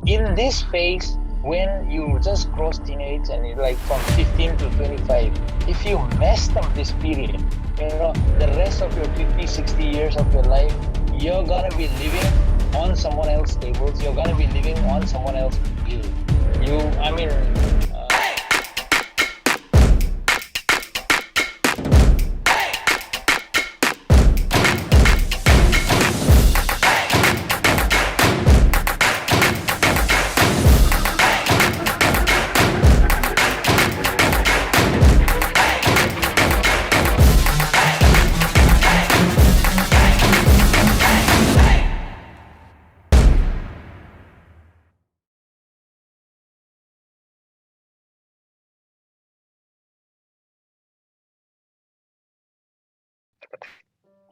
in this phase, when you just cross teenage and you're like from 15 to 25, if you mess up this period, the rest of your 50, 60 years of your life, you're gonna be living on someone else's tables. You're gonna be living on someone else's bill.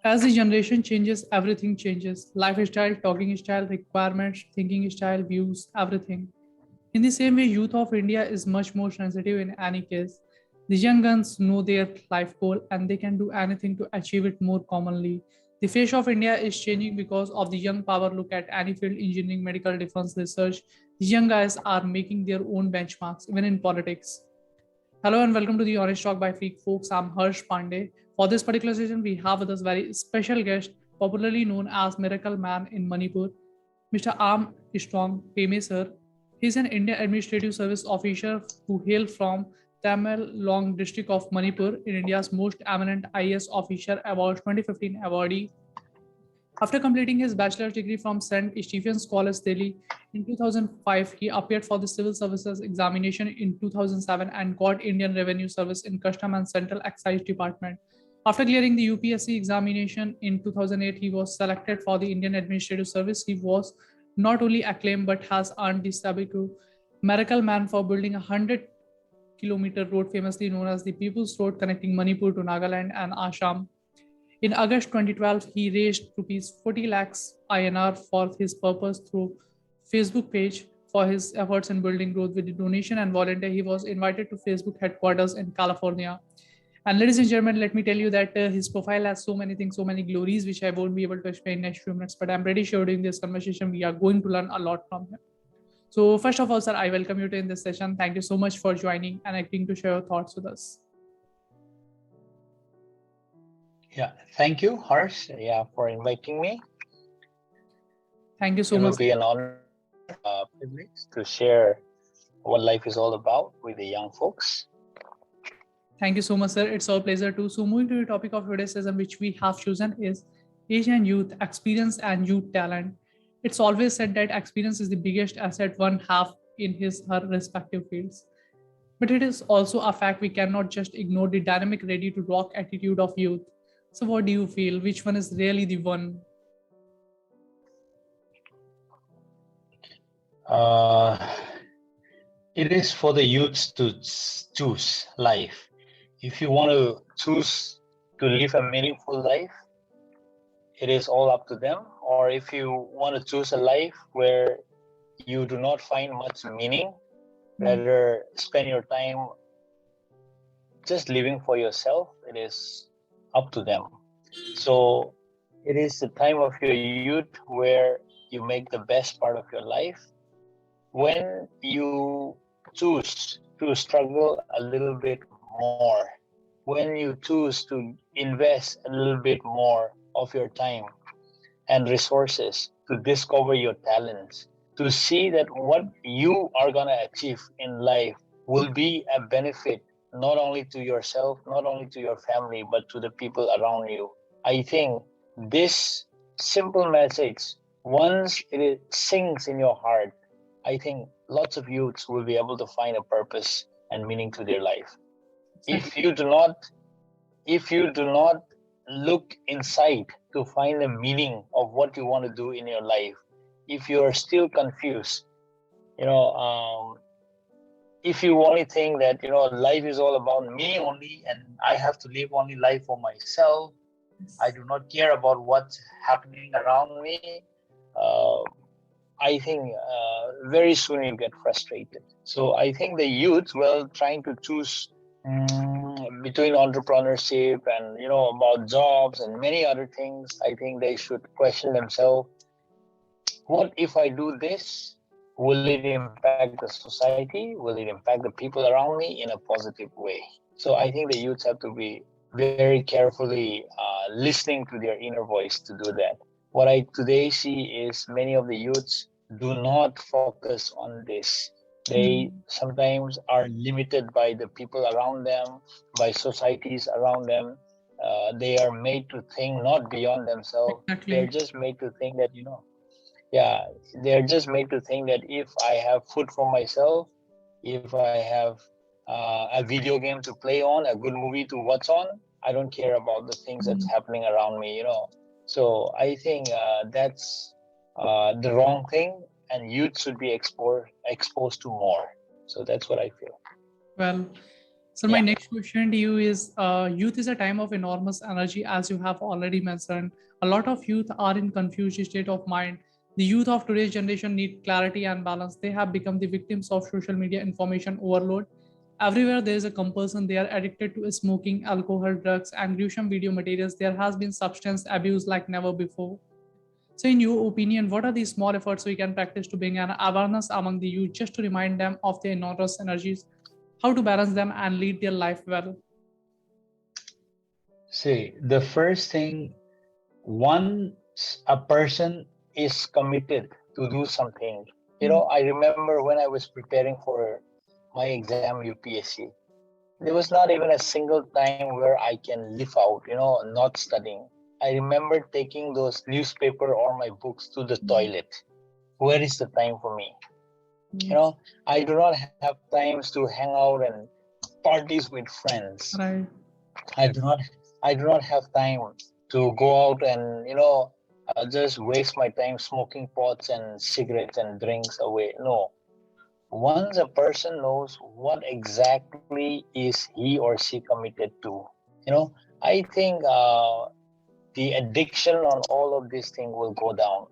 As the generation changes, everything changes. Lifestyle, talking style, requirements, thinking style, views, everything. In the same way, youth of India is much more sensitive in any case. The young guns know their life goal and they can do anything to achieve it more commonly. The face of India is changing because of the young power. Look at any field, engineering, medical, defense, research. The young guys are making their own benchmarks, even in politics. Hello and welcome to the Honest Talk by Freak Folks. I'm Harsh Pandey. For this particular session, we have with us very special guest, popularly known as Miracle Man in Manipur, Mr. Armstrong Pame sir. He's an Indian Administrative Service officer who hails from Tamil Long district of Manipur in India's most eminent IAS officer award 2015 awardee. After completing his bachelor's degree from St. Stephen's College, Delhi in 2005, he appeared for the Civil Services examination in 2007 and got Indian Revenue Service in Custom and Central Excise Department. After clearing the UPSC examination in 2008, he was selected for the Indian Administrative Service. He was not only acclaimed but has earned the Sabiku Miracle Man for building a 100-kilometer road famously known as the People's Road connecting Manipur to Nagaland and Assam. In August 2012, he raised rupees 40 lakhs INR for his purpose through Facebook page for his efforts in building growth with the donation and volunteer. He was invited to Facebook headquarters in California. And ladies and gentlemen, let me tell you that his profile has so many things, so many glories, which I won't be able to explain in next few minutes. But I'm pretty sure during this conversation, we are going to learn a lot from him. So first of all, sir, I welcome you to in this session. Thank you so much for joining and agreeing to share your thoughts with us. Yeah, thank you, Harsh, for inviting me. Thank you so much. It will be an honor, privilege to share what life is all about with the young folks. Thank you so much, sir. It's our pleasure too. So moving to the topic of today's session, which we have chosen is Asian youth experience and youth talent. It's always said that experience is the biggest asset one have in his her respective fields. But it is also a fact we cannot just ignore the dynamic, ready to rock attitude of youth. So what do you feel? Which one is really the one? It is for the youths to choose life. If you want to choose to live a meaningful life, it is all up to them. Or if you want to choose a life where you do not find much meaning, rather spend your time just living for yourself, it is up to them. So it is the time of your youth where you make the best part of your life. When you choose to struggle a little bit more, when you choose to invest a little bit more of your time and resources to discover your talents, to see that what you are going to achieve in life will be a benefit not only to yourself, not only to your family, but to the people around you. I think this simple message, once it sinks in your heart, I think lots of youths will be able to find a purpose and meaning to their life. If you do not look inside to find the meaning of what you want to do in your life, if you are still confused, if you only think that life is all about me only and I have to live only life for myself, I do not care about what's happening around me, I think very soon you'll get frustrated. So I think the youth, trying to choose between entrepreneurship and about jobs and many other things, I think they should question themselves. What if I do this? Will it impact the society? Will it impact the people around me in a positive way? So I think the youths have to be very carefully listening to their inner voice to do that. What I today see is many of the youths do not focus on this. They Mm, sometimes are limited by the people around them, by societies around them. They are made to think not beyond themselves. They're exactly. just made to think that, yeah, they're just made to think that if I have food for myself, if I have a video game to play on, a good movie to watch on, I don't care about the things that's Mm. happening around me. So I think that's the wrong thing, and youth should be exposed to more. So that's what I feel. Well, so my Yeah. next question to you is youth is a time of enormous energy, as you have already mentioned. A lot of youth are in confused state of mind. The youth of today's generation need clarity and balance. They have become the victims of social media information overload. Everywhere there is a compulsion. They are addicted to smoking, alcohol, drugs, and gruesome video materials. There has been substance abuse like never before. So, in your opinion, what are the small efforts we can practice to bring an awareness among the youth just to remind them of their enormous energies, how to balance them and lead their life well? See, the first thing, once a person is committed to do something, Mm, I remember when I was preparing for my exam UPSC, there was not even a single time where I can live out, not studying. I remember taking those newspaper or my books to the mm, toilet. Where is the time for me? You mm. know, I do not have times to hang out and parties with friends. Right. I do not I do not have time to go out and just waste my time smoking pots and cigarettes and drinks away. No. Once a person knows what exactly is he or she committed to, I think the addiction on all of these things will go down.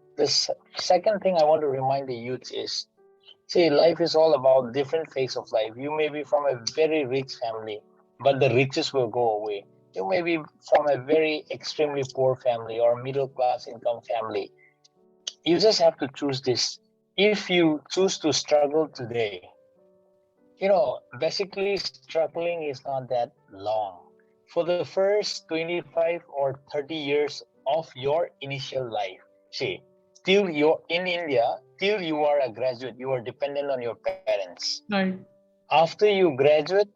Second thing I want to remind the youth is, see, life is all about different phase of life. You may be from a very rich family, but the riches will go away. You may be from a very extremely poor family or middle class income family. You just have to choose this. If you choose to struggle today, basically struggling is not that long. For the first 25 or 30 years of your initial life, see, till you're in India, till you are a graduate, you are dependent on your parents. Right. After you graduate,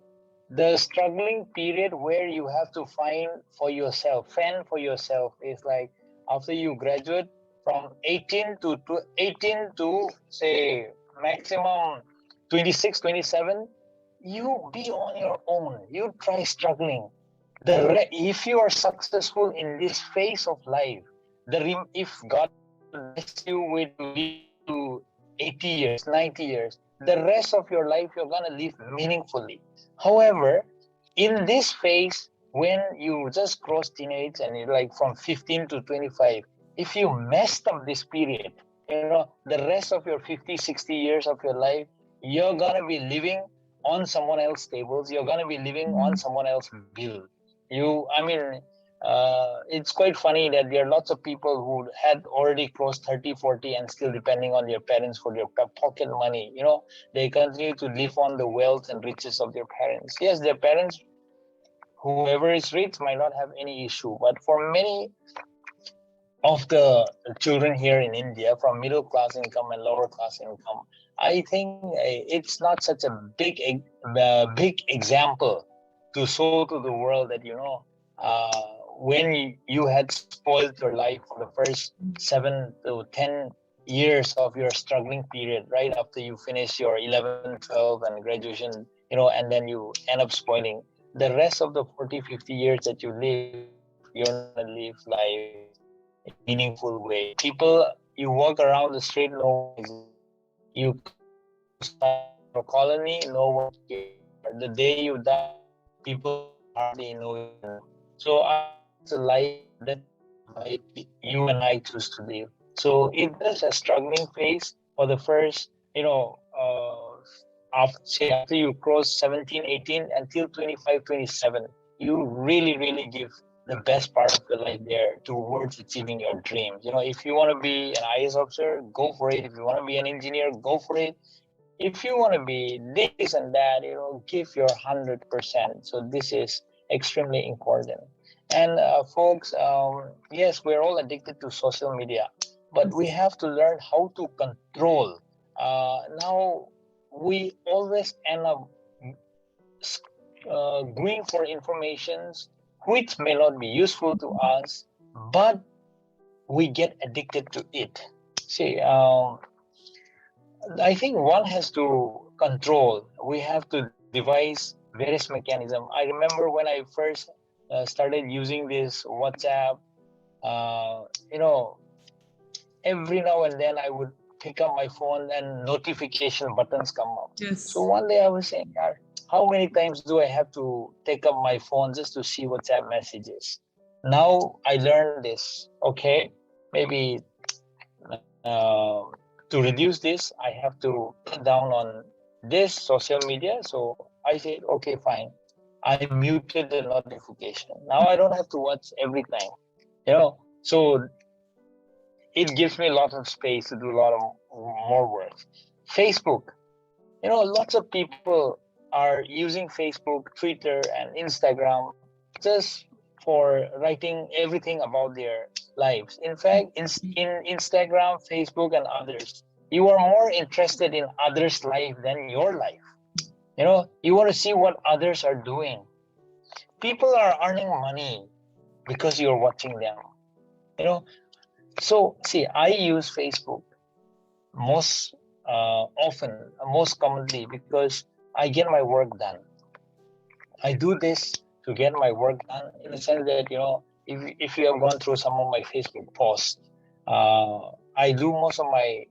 the struggling period where you have to fend for yourself is like after you graduate from 18 to say maximum 26, 27, you be on your own. You try struggling. If you are successful in this phase of life, if God bless you with to live to 80 years, 90 years, the rest of your life you're gonna live meaningfully. However, in this phase, when you just cross teenage and you're like from 15 to 25, if you messed up this period, the rest of your 50, 60 years of your life, you're gonna be living on someone else's tables. You're gonna be living on Mm, someone else's bill. I mean, it's quite funny that there are lots of people who had already crossed 30, 40 and still depending on their parents for their pocket money. They continue to live on the wealth and riches of their parents. Yes, their parents, whoever is rich, might not have any issue. But for many of the children here in India from middle class income and lower class income, I think it's not such a big example to show to the world that when you had spoiled your life for the first 7 to 10 years of your struggling period, right after you finish your 11, 12 and graduation, and then you end up spoiling the rest of the 40, 50 years that you live. You're not gonna live life in a meaningful way. People, you walk around the street, no one knows you. You come to some colony, no one cares who you are. The day you die, people will hardly know your name. So I think that's a life, that's not the life you and I choose to live. So if there's a struggling phase for the first, after you cross 17, 18 until 25, 27, you really, really give the best part of your life there towards achieving your dreams. If you want to be an IAS officer, go for it. If you want to be an engineer, go for it. If you want to be this and that, give your 100%. So this is extremely important. And folks, yes, we're all addicted to social media, but we have to learn how to control. Now, we always end up going for informations which may not be useful to us, but we get addicted to it. See, I think one has to control. We have to devise various mechanisms. I remember when I first started using this WhatsApp, every now and then I would pick up my phone and notification buttons come up. Yes. So one day I was saying, how many times do I have to take up my phone just to see WhatsApp messages? Now I learned this. Okay, maybe to reduce this, I have to cut down on this social media. So I said, okay, fine. I muted the notification. Now I don't have to watch every time. So it gives me a lot of space to do a lot of more work. Facebook, lots of people are using Facebook, Twitter, and Instagram just for writing everything about their lives. In fact, in Instagram, Facebook, and others, you are more interested in others' life than your life. You want to see what others are doing. People are earning money because you're watching them. So see, I use Facebook most commonly because I get my work done. I do this to get my work done in the sense that, if you have gone through some of my Facebook posts, I do most of my,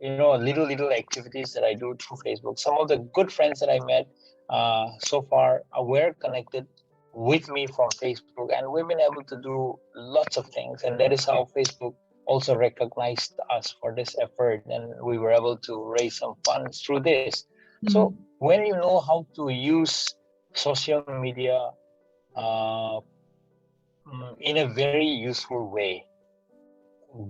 little activities that I do through Facebook. Some of the good friends that I met so far were connected with me from Facebook, and we've been able to do lots of things. And that is how Facebook also recognized us for this effort, and we were able to raise some funds through this. So when you know how to use social media in a very useful way,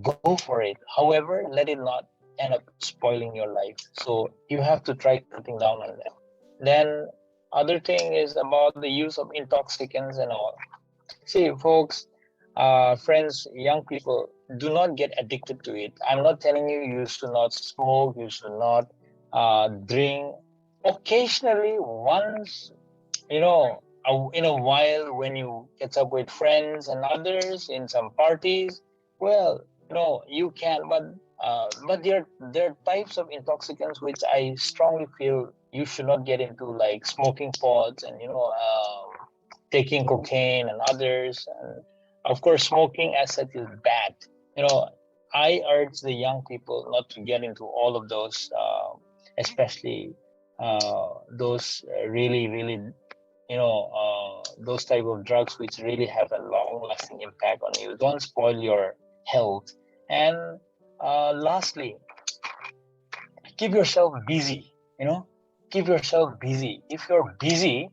go for it. However, let it not end up spoiling your life. So you have to try cutting down on them. Then other thing is about the use of intoxicants and all. See, folks, friends, young people, do not get addicted to it. I'm not telling you should not smoke, you should not drink. Occasionally, once, in a while, when you catch up with friends and others in some parties, well, you can, but there are types of intoxicants which I strongly feel you should not get into, like smoking pots and taking cocaine and others. And of course, smoking as such is bad. I urge the young people not to get into all of those, especially those really, really, those type of drugs which really have a long-lasting impact on you. Don't spoil your health. And lastly, keep yourself busy. Keep yourself busy. If you're busy,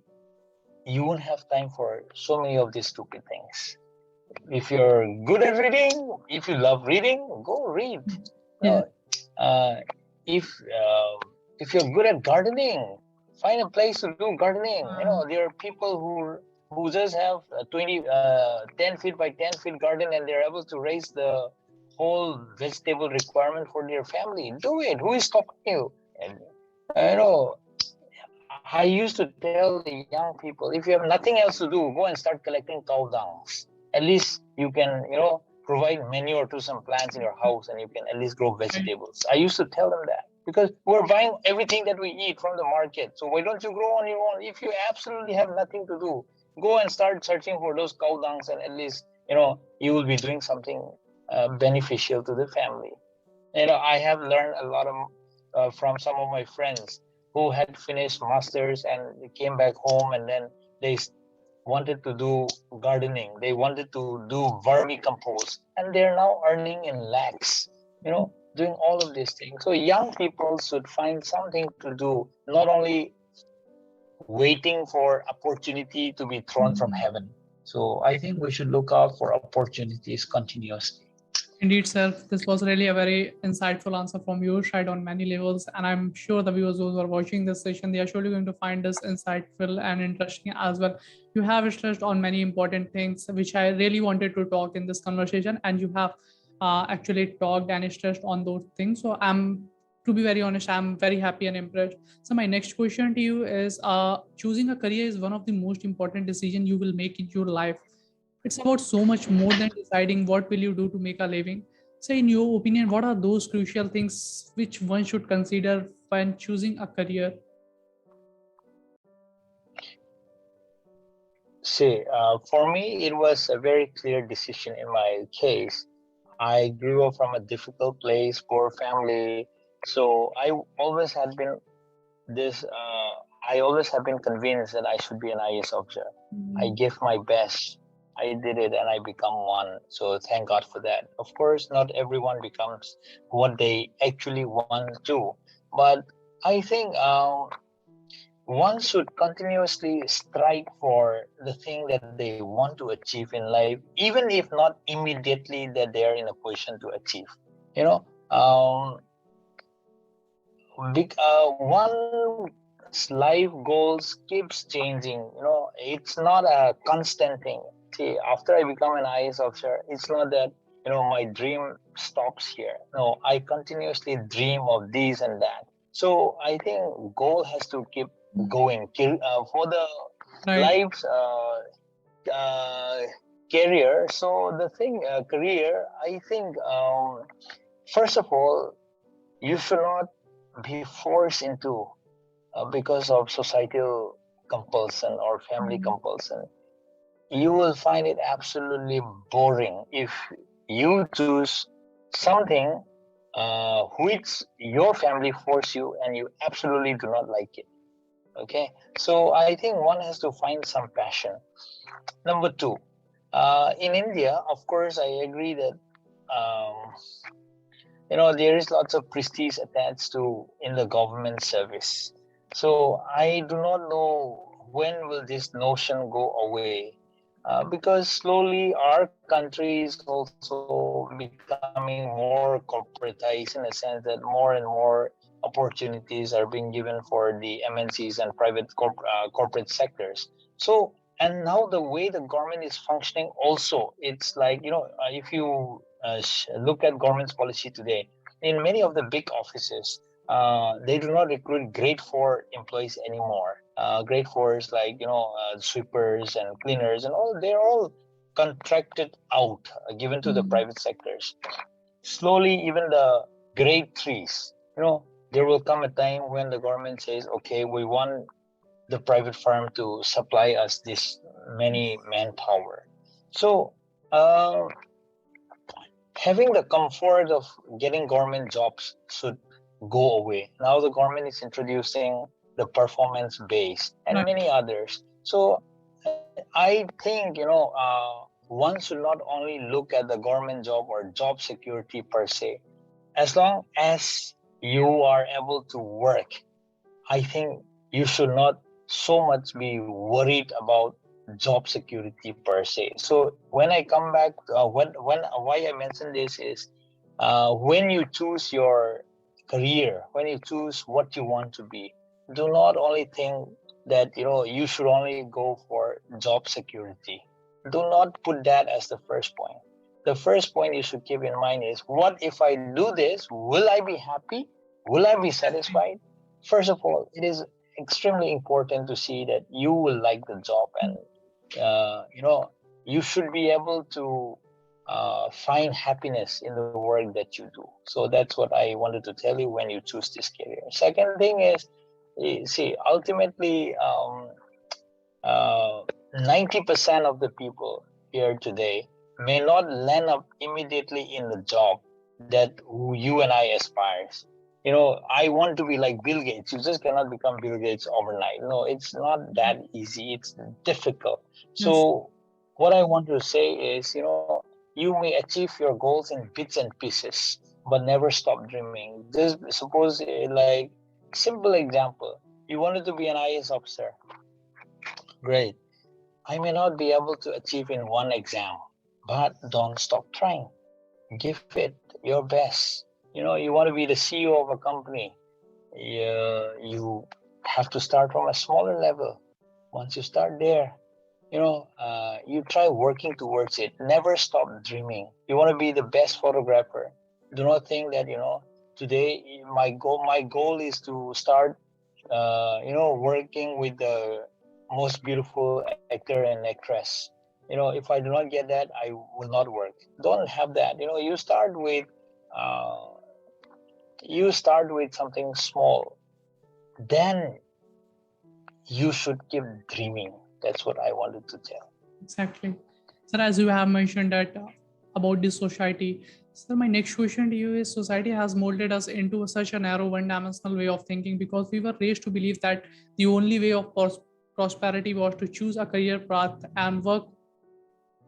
you won't have time for so many of these stupid things. If you're good at reading, if you love reading, go read. Yeah. If you're good at gardening, find a place to do gardening. There are people who just have 10 feet by 10 feet garden, and they're able to raise the whole vegetable requirement for their family. Do it. Who is stopping you? And I used to tell the young people, if you have nothing else to do, go and start collecting cow dungs. At least you can, provide manure to some plants in your house, and you can at least grow vegetables. I used to tell them that, because we're buying everything that we eat from the market. So why don't you grow on your own? If you absolutely have nothing to do, go and start searching for those cow dungs, and at least, you will be doing something beneficial to the family. I have learned a lot from some of my friends who had finished masters and came back home, and then they wanted to do gardening. They wanted to do vermicompost, and they're now earning in lakhs, doing all of these things. So young people should find something to do, not only waiting for opportunity to be thrown from heaven. So I think we should look out for opportunities continuously. Indeed, Self. This was really a very insightful answer from your side on many levels. And I'm sure the viewers those who are watching this session, they are surely going to find this insightful and interesting as well. You have stressed on many important things, which I really wanted to talk in this conversation. And you have actually talked and stressed on those things. So to be very honest, I'm very happy and impressed. So my next question to you is, choosing a career is one of the most important decisions you will make in your life. It's about so much more than deciding what will you do to make a living. So in your opinion, what are those crucial things which one should consider when choosing a career? See, for me, it was a very clear decision in my case. I grew up from a difficult place, poor family, so always had been this. I always have been convinced that I should be an IAS officer. I gave my best. I did it, and I become one. So thank God for that. Of course, not everyone becomes what they actually want to, but I think one should continuously strive for the thing that they want to achieve in life, even if not immediately that they are in a position to achieve. You know, one's life goals keeps changing. It's not a constant thing. See, after I become an IAS officer, it's not that my dream stops here. No, I continuously dream of this and that. So I think goal has to keep going for the Right. life's career. So the thing career, I think first of all, you should not be forced into because of societal compulsion or family compulsion. You will find it absolutely boring if you choose something which your family force you and you absolutely do not like it. Okay, so I think one has to find some passion. Number two, in India, of course, I agree that um, there is lots of prestige attached to in the government service. So I do not know when will this notion go away, because slowly our country is also becoming more corporatized in a sense that more and more opportunities are being given for the MNCs and private corporate sectors. So and now the way the government is functioning also, it's like if you look at government's policy today, in many of the big offices, they do not recruit grade 4 employees anymore. Grade 4s like sweepers and cleaners and all, they're all contracted out, given to the private sectors. Slowly, even the grade 3s, there will come a time when the government says, okay, we want the private firm to supply us this many manpower. So uh, having the comfort of getting government jobs should go away. Now the government is introducing the performance based and Right. many others. So I think one should not only look at the government job or job security per se. As long as you are able to work, I think you should not so much be worried about job security per se. So when I come back, when why I mention this is when you choose your career, when you choose what you want to be, do not only think that you should only go for job security. Do not put that as the first point. The first point you should keep in mind is, what if I do this? Will I be happy? Will I be satisfied? First of all, it is extremely important to see that you will like the job, and you should be able to find happiness in the work that you do. So that's what I wanted to tell you when you choose this career. Second thing is, see, ultimately, 90% of the people here today may not land up immediately in the job that you and I aspires. I want to be like Bill Gates. You just cannot become Bill Gates overnight. No, it's not that easy. It's difficult. Yes. So what I want to say is, you may achieve your goals in bits and pieces, but never stop dreaming. Just suppose, like, simple example, you wanted to be an IAS officer. Great. I may not be able to achieve in one exam, but don't stop trying. Give it your best. You want to be the CEO of a company. You have to start from a smaller level. Once you start there, you try working towards it. Never stop dreaming. You want to be the best photographer. Do not think that today my goal is to start working with the most beautiful actor and actress. If I do not get that, I will not work. Don't have that. Uh, you start with something small. Then you should keep dreaming. That's what I wanted to tell. Exactly. Sir, as you have mentioned that about this society, sir, my next question to you is society has molded us into such a narrow one-dimensional way of thinking because we were raised to believe that the only way of prosperity was to choose a career path and work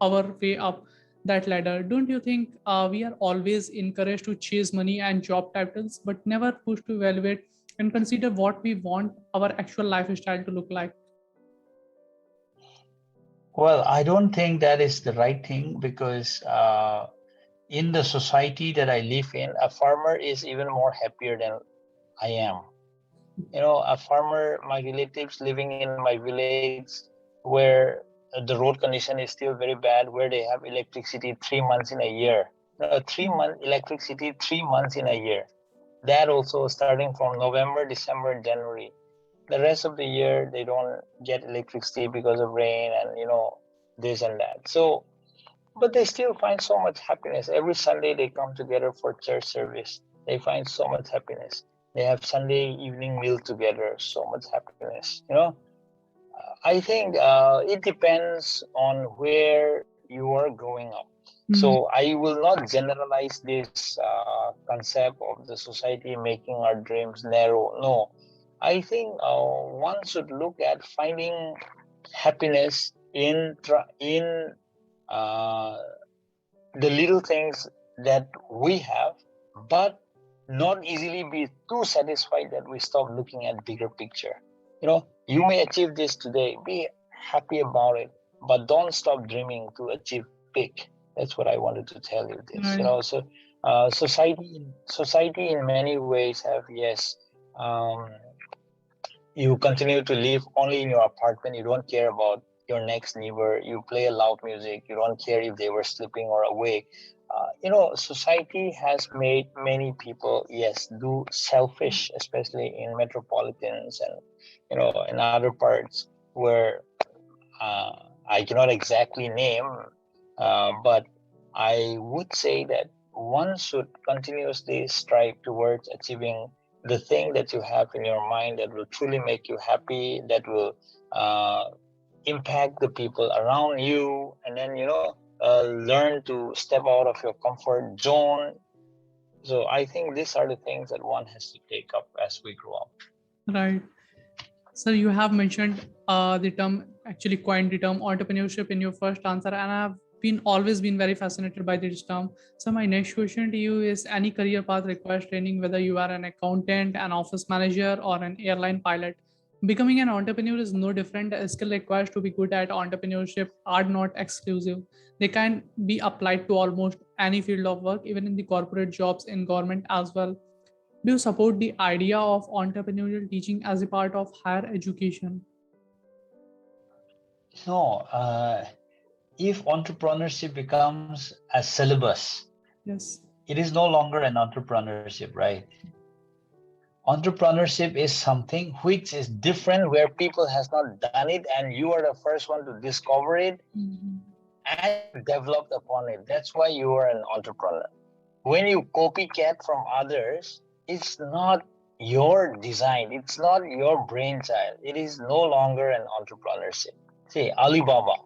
our way up that ladder. Don't you think we are always encouraged to chase money and job titles, but never pushed to evaluate and consider what we want our actual lifestyle to look like? Well, I don't think that is the right thing because in the society that I live in, a farmer is even more happier than I am. A farmer, my relatives living in my village where the road condition is still very bad, where they have electricity 3 months in a year. 3 month electricity 3 months in a year. That also starting from November, December, January. The rest of the year they don't get electricity because of rain and this and that. So, but they still find so much happiness. Every Sunday they come together for church service. They find so much happiness. They have Sunday evening meal together. So much happiness. I think it depends on where you are growing up. So I will not generalize this concept of the society making our dreams narrow. No, I think one should look at finding happiness in uh, the little things that we have, but not easily be too satisfied that we stop looking at bigger picture. You may achieve this today, be happy about it, but don't stop dreaming to achieve big. That's what I wanted to tell you this. Right. So society in many ways have, yes, um, you continue to live only in your apartment. You don't care about your next neighbor. You play loud music. You don't care if they were sleeping or awake. Society has made many people, yes, do selfish, especially in metropolitans and in other parts where uh, I cannot exactly name, but I would say that one should continuously strive towards achieving the thing that you have in your mind that will truly make you happy, that will uh, impact the people around you, and then learn to step out of your comfort zone. So I think these are the things that one has to take up as we grow up. Right. So you have mentioned the term, actually coined the term entrepreneurship in your first answer, and I've been always been very fascinated by this term. So my next question to you is: any career path requires training, whether you are an accountant, an office manager, or an airline pilot. Becoming an entrepreneur is no different. The skill required to be good at entrepreneurship are not exclusive. They can be applied to almost any field of work, even in the corporate jobs in government as well. Do you support the idea of entrepreneurial teaching as a part of higher education? No, if entrepreneurship becomes a syllabus, Yes. it is no longer an entrepreneurship, right? Entrepreneurship is something which is different, where people has not done it and you are the first one to discover it and you developed upon it. That's why you are an entrepreneur. When you copycat from others, it's not your design, it's not your brainchild. It is no longer an entrepreneurship. See, Alibaba.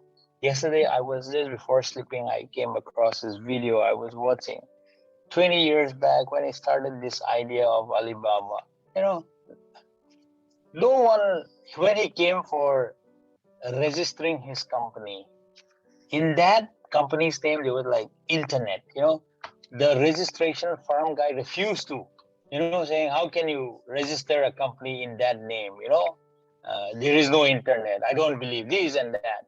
Yesterday, I was just before sleeping, I came across this video I was watching. 20 years back when he started this idea of Alibaba, you know, no one, when he came for registering his company, in that company's name, they were like internet, the registration firm guy refused to, saying, how can you register a company in that name? There is no internet. I don't believe this and that.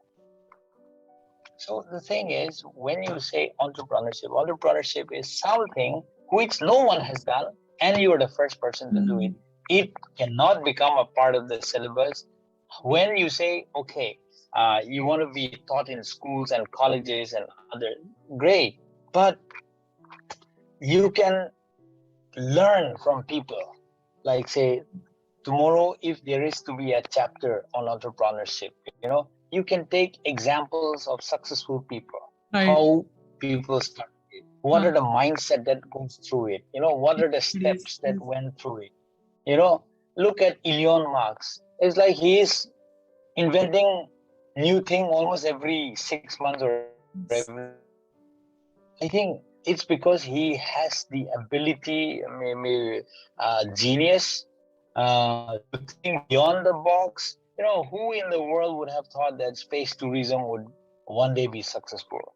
So the thing is, when you say entrepreneurship is something which no one has done, and you are the first person to do it. It cannot become a part of the syllabus. When you say, okay, you want to be taught in schools and colleges and other, great, but you can learn from people. Like say, tomorrow, if there is to be a chapter on entrepreneurship, you can take examples of successful people, Right. how people started it, what are the mindset that goes through it, what are the steps that went through it. Look at Elon Musk. It's like he is inventing new thing almost every 6 months or every year. I think it's because he has the ability, maybe genius, to think beyond the box. Who in the world would have thought that space tourism would one day be successful?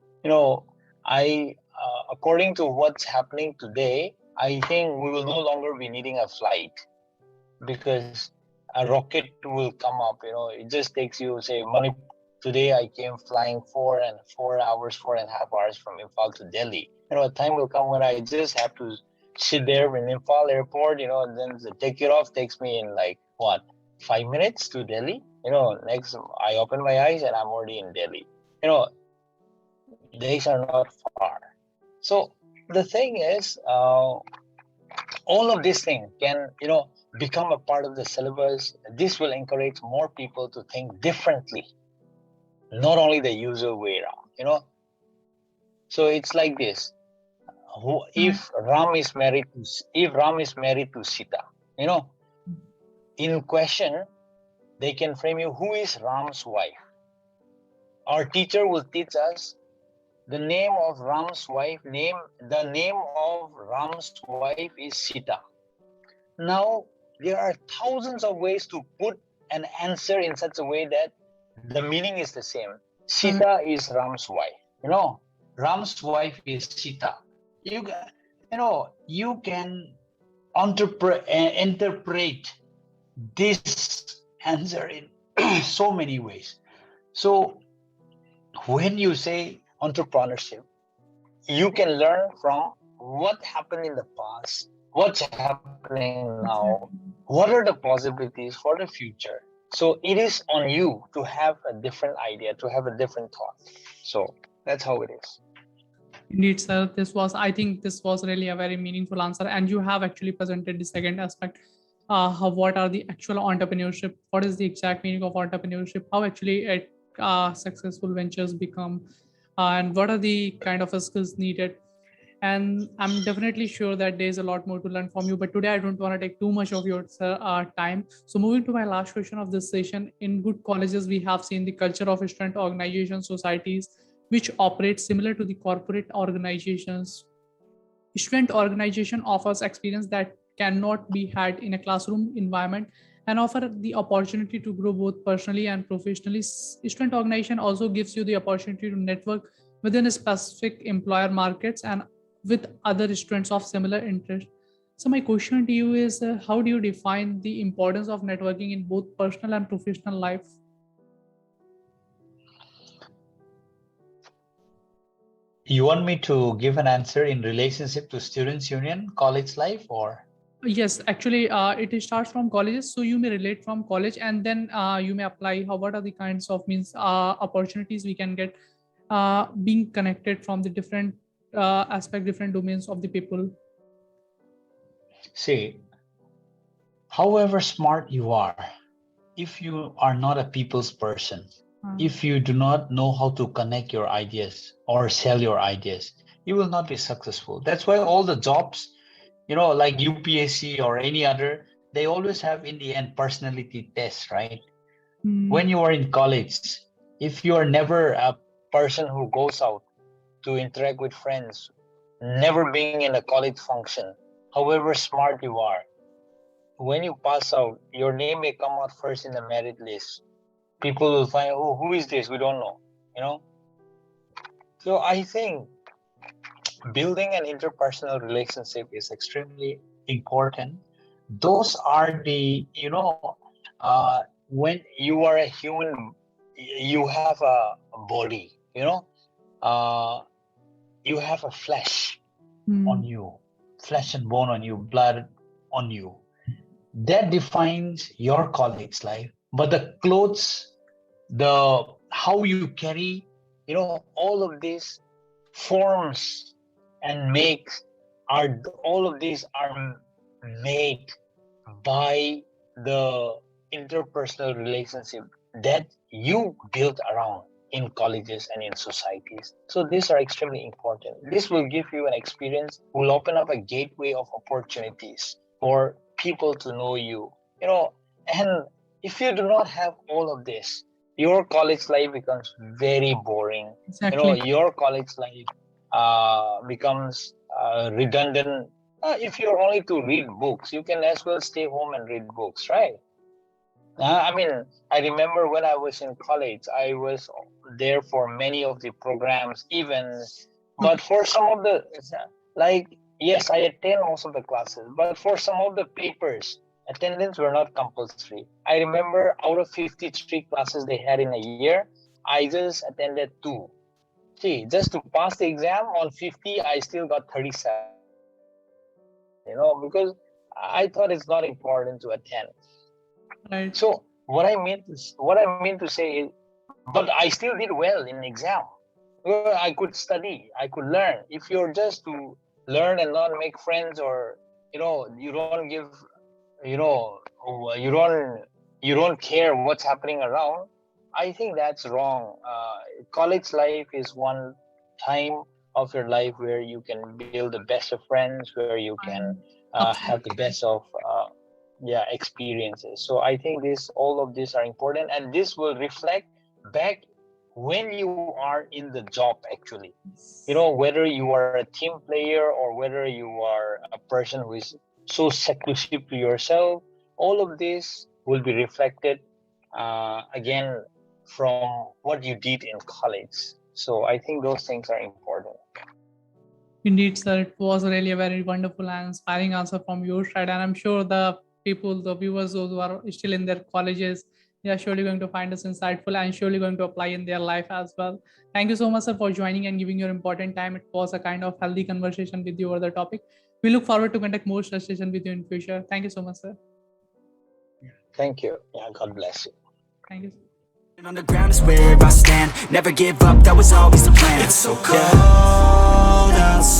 According to what's happening today, I think we will no longer be needing a flight because a rocket will come up. It just takes you, say, Manipur. Today I came flying 4.5 hours from Imphal to Delhi. A time will come when I just have to sit there in Imphal airport, and then the take it off takes me in like what, 5 minutes to Delhi. Next I open my eyes and I'm already in Delhi. Days are not far. So the thing is, all of these things can, become a part of the syllabus. This will encourage more people to think differently, not only the usual way around. So it's like this. If Ram is married to Sita, in question, they can frame you, who is Ram's wife? Our teacher will teach us the name of Ram's wife, the name of Ram's wife is Sita. Now, there are thousands of ways to put an answer in such a way that the meaning is the same. Sita is Ram's wife. Ram's wife is Sita. You can interpret this answer in so many ways. So when you say entrepreneurship, you can learn from what happened in the past, what's happening now, what are the possibilities for the future. So it is on you to have a different idea, to have a different thought. So that's how it is. Indeed, sir. I think this was really a very meaningful answer. And you have actually presented the second aspect. What are the actual entrepreneurship? What is the exact meaning of entrepreneurship? How actually successful ventures become? And what are the kind of skills needed? And I'm definitely sure that there's a lot more to learn from you. But today, I don't want to take too much of your time. So, moving to my last question of this session, in good colleges, we have seen the culture of student organization societies, which operate similar to the corporate organizations. Student organization offers experience that cannot be had in a classroom environment and offer the opportunity to grow both personally and professionally. Student organization also gives you the opportunity to network within a specific employer markets and with other students of similar interest. So my question to you is, how do you define the importance of networking in both personal and professional life? You want me to give an answer in relationship to students union, college life, or? Yes, actually, it starts from colleges. So you may relate from college, and then you may apply. What are the kinds of opportunities we can get being connected from the different different domains of the people. See, however smart you are, if you are not a people's person, if you do not know how to connect your ideas or sell your ideas, you will not be successful. That's why all the jobs, like UPSC or any other, they always have in the end personality tests, right? When you are in college, if you are never a person who goes out to interact with friends, never being in a college function, however smart you are, when you pass out, your name may come out first in the merit list. People will find, oh, who is this? We don't know. So I think building an interpersonal relationship is extremely important. Those are the, when you are a human, you have a body. you know, you have a flesh on you, flesh and bone on you, blood on you. That defines your college's life. But the clothes, the how you carry, all of these forms and makes all of these are made by the interpersonal relationship that you build around in colleges and in societies. So these are extremely important. This will give you an experience, will open up a gateway of opportunities for people to know you. And if you do not have all of this, your college life becomes very boring. Exactly. Your college life becomes redundant. If you're only to read books, you can as well stay home and read books, right? I remember when I was in college, I was there for many of the programs, even, but for some of the, yes, I attend most of the classes, but for some of the papers, attendance were not compulsory. I remember out of 53 classes they had in a year, I just attended 2. See, just to pass the exam on 50, I still got 37, because I thought it's not important to attend. Right. So what I mean to say is, but I still did well in exam. I could study, I could learn. If you're just to learn and not make friends, or you don't give, you don't care what's happening around, I think that's wrong. College life is one time of your life where you can build the best of friends, where you can have the best of experiences. So I think all of these are important, and this will reflect back when you are in the job actually. Whether you are a team player or whether you are a person who is so seclusive to yourself, all of this will be reflected again from what you did in college. So I think those things are important. Indeed, sir. It was really a very wonderful and inspiring answer from your side. And I'm sure the people, the viewers, those who are still in their colleges, they are surely going to find us insightful and surely going to apply in their life as well. Thank you so much, sir, for joining and giving your important time. It was a kind of healthy conversation with you over the topic. We look forward to conduct more such sessions with you in future. Thank you so much, sir. Thank you. Yeah, God bless you. Thank you. On the ground is where I stand. Never give up, that was always the plan. It's so cold outside.